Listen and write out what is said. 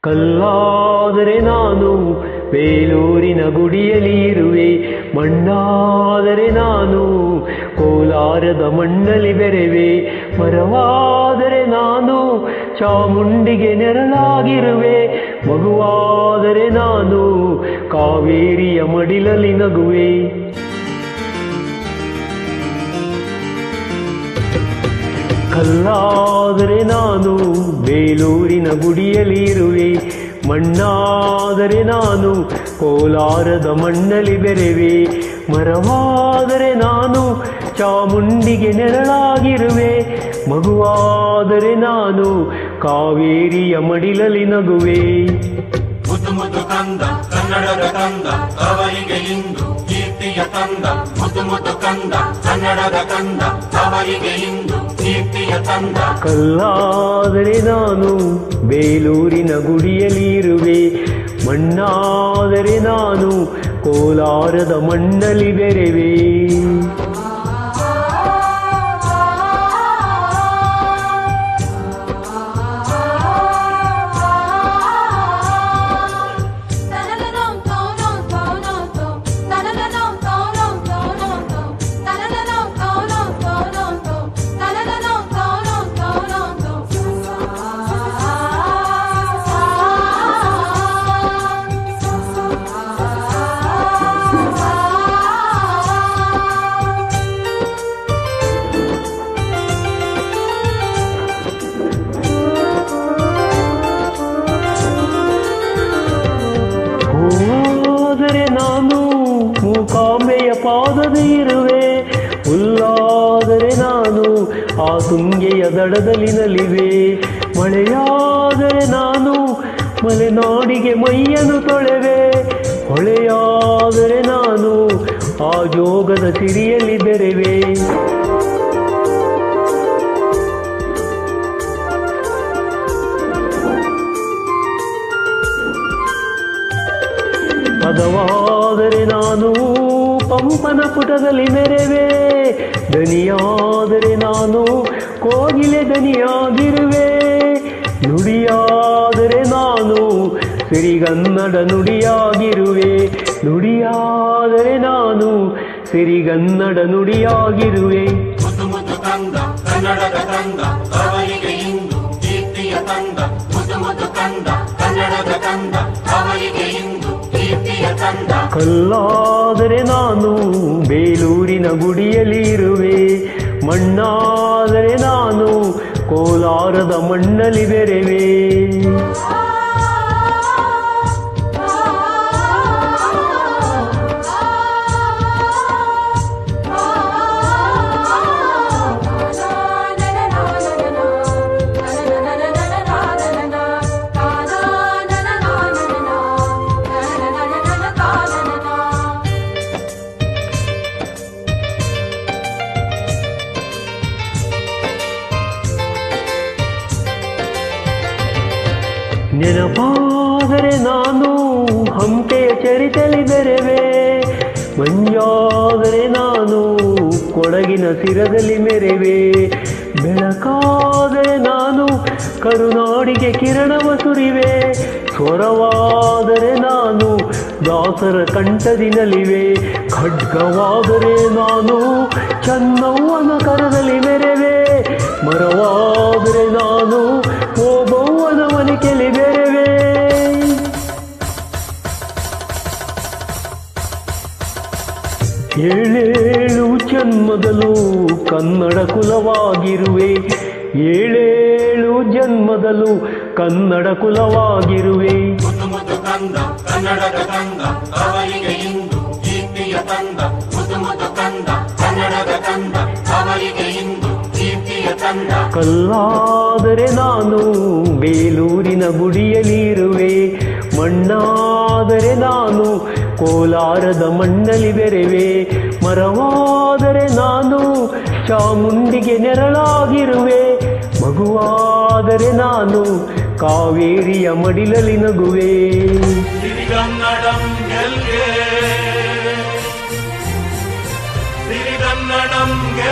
ಕಲ್ಲಾದರೆ ನಾನು ಬೇಲೂರಿನ ಗುಡಿಯಲ್ಲಿ ಇರುವೆ, ಮಣ್ಣಾದರೆ ನಾನು ಕೋಲಾರದ ಮಣ್ಣಲ್ಲಿ ಬೆರೆವೆ, ಮರವಾದರೆ ನಾನು ಚಾಮುಂಡಿಗೆ ನೆರಳಾಗಿರುವೆ, ಮಗುವಾದರೆ ನಾನು ಕಾವೇರಿಯ ಮಡಿಲಲ್ಲಿ ನಗುವೆ. ಕಲ್ಲಾದರೆ ನಾನು ಬೇಲೂರಿನ ಗುಡಿಯಲ್ಲಿ ಇರುವೆ, ಮಣ್ಣಾದರೆ ನಾನು ಕೋಲಾರದ ಮಣ್ಣಲ್ಲಿ ಬೆರೆವೆ, ಮರವಾದರೆ ನಾನು ಚಾಮುಂಡಿಗೆ ನೆರಳಾಗಿರುವೆ, ಮಗುವಾದರೆ ನಾನು ಕಾವೇರಿಯ ಮಡಿಲಲ್ಲಿ ನಗುವೆ. ಮುದ್ದು ಮುದ್ದು ಕಂದ ಕನ್ನಡದ ಕಂದ ಅವರಿಗೆ ಇಂದು ಕೀರ್ತಿಯ ತಂದ, ಮುದ್ದು ಮುದ್ದು ಕಂದ ಕನ್ನಡದ ಕಂದ ಅವರಿಗೆ ಇಂದು ಕೀರ್ತಿಯ ತಂದ. ಕಲ್ಲಾದರೆ ನಾನು ಬೇಲೂರಿನ ಗುಡಿಯಲ್ಲಿ ಇರುವೆ, ಮಣ್ಣಾದರೆ ನಾನು ಕೋಲಾರದ ಮಣ್ಣಲ್ಲಿ ಬೆರೆವೆ. ಹೋದರೆ ನಾನು ಮೂಕಾಂಬೆಯ ಪಾದದ ಇರುವೆ, ಹುಲ್ಲಾದರೆ ನಾನು ಆ ತುಂಗೆಯ ದಡದಲ್ಲಿ ನಲಿವೆ, ಮಳೆಯಾದರೆ ನಾನು ಮಲೆನಾಡಿಗೆ ಮೈಯನ್ನು ತೊಳೆವೆ, ಹೊಳೆಯಾದರೆ ನಾನು ಆ ಜೋಗದ ಸಿರಿಯಲ್ಲಿ ಬೆರೆವೆ. ಪದವಾದರೆ ನಾನು ಪಂಪನ ಪುಟದಲ್ಲಿ ಮೆರೆವೆ, ದನಿಯಾದರೆ ನಾನು ಕೋಗಿಲೆ ದನಿಯಾಗಿರುವೆ, ನುಡಿಯಾದರೆ ನಾನು ಸಿರಿಗನ್ನಡ ನುಡಿಯಾಗಿರುವೆ, ನುಡಿಯಾದರೆ ನಾನು ಸಿರಿಗನ್ನಡ ನುಡಿಯಾಗಿರುವೆ. ಮುದ್ದು ಮುದ್ದು ಕಂದ ಕನ್ನಡದ ಕಂದ ಅವರಿಗೆ ಇಂದು ಕೀರ್ತಿಯ ತಂದ, ಮುದ್ದು ಮುದ್ದು ಕಂದ ಕನ್ನಡದ ಕಂದ ಅವರಿಗೆ ಇಂದು ಕೀರ್ತಿಯ ತಂದ. ಕಲ್ಲಾದರೆ ನಾನು ಬೇಲೂರಿನ ಗುಡಿಯಲ್ಲಿ ಇರುವೆ, ಮಣ್ಣಾದರೆ ನಾನು ಕೋಲಾರದ ಮಣ್ಣಲ್ಲಿ ಬೆರೆವೆ. ನೆನಪಾದರೆ ನಾನು ಹಂಪೆಯ ಚರಿತೆಯಲ್ಲಿ ಬೆರೆವೆ, ಮಂಜಾದರೆ ನಾನು ಕೊಡಗಿನ ಸಿರದಲ್ಲಿ ಮೆರೆವೆ, ಬೆಳಕಾದರೆ ನಾನು ಕರುನಾಡಿಗೆ ಕಿರಣವ ಸುರಿವೆ, ಸ್ವರವಾದರೆ ನಾನು ದಾಸರ ಕಂಠದಿ ನಲಿವೆ, ಖಡ್ಗವಾದರೆ ನಾನು ಚನ್ನವ್ವನ ಕರದಲ್ಲಿ ಮೆರೆವೆ, ಮರವಾದರೆ ನಾನು ಓಬವ್ವನ ಮನಿಕೆಲಿ ಬೆರೆವೆ. ಏಳೇಳು ಜನ್ಮದಲ್ಲೂ ಕನ್ನಡ ಕುಲವಾಗಿರುವೆ, ಏಳೇಳು ಜನ್ಮದಲ್ಲೂ ಕನ್ನಡ ಕುಲವಾಗಿರುವೆ. ಮುದ್ದು ಮುದ್ದು ಕಂದ ಕನ್ನಡದ ಕಂದ ಅವರಿಗೆ ಇಂದು ಕೀರ್ತಿಯ ತಂದ, ಮುದ್ದು ಮುದ್ದು ಕಂದ ಕನ್ನಡದ ಕಂದ ಅವರಿಗೆ ಇಂದು ಕೀರ್ತಿಯ ತಂದ. ಕಲ್ಲಾದರೆ ನಾನು ಬೇಲೂರಿನ ಗುಡಿಯಲ್ಲಿ ಇರುವೆ, ಮಣ್ಣಾದರೆ ನಾನು ಕೋಲಾರದ ಮಣ್ಣಲ್ಲಿ ಬೆರೆವೆ, ಮರವಾದರೆ ನಾನು ಚಾಮುಂಡಿಗೆ ನೆರಳಾಗಿರುವೆ, ಮಗುವಾದರೆ ನಾನು ಕಾವೇರಿಯ ಮಡಿಲಲ್ಲಿ ನಗುವೆ. ಸಿರಿಗನ್ನಡಂ ಗೆಲ್ಗೆ, ಸಿರಿಗನ್ನಡಂ ಗೆಲ್ಗೆ.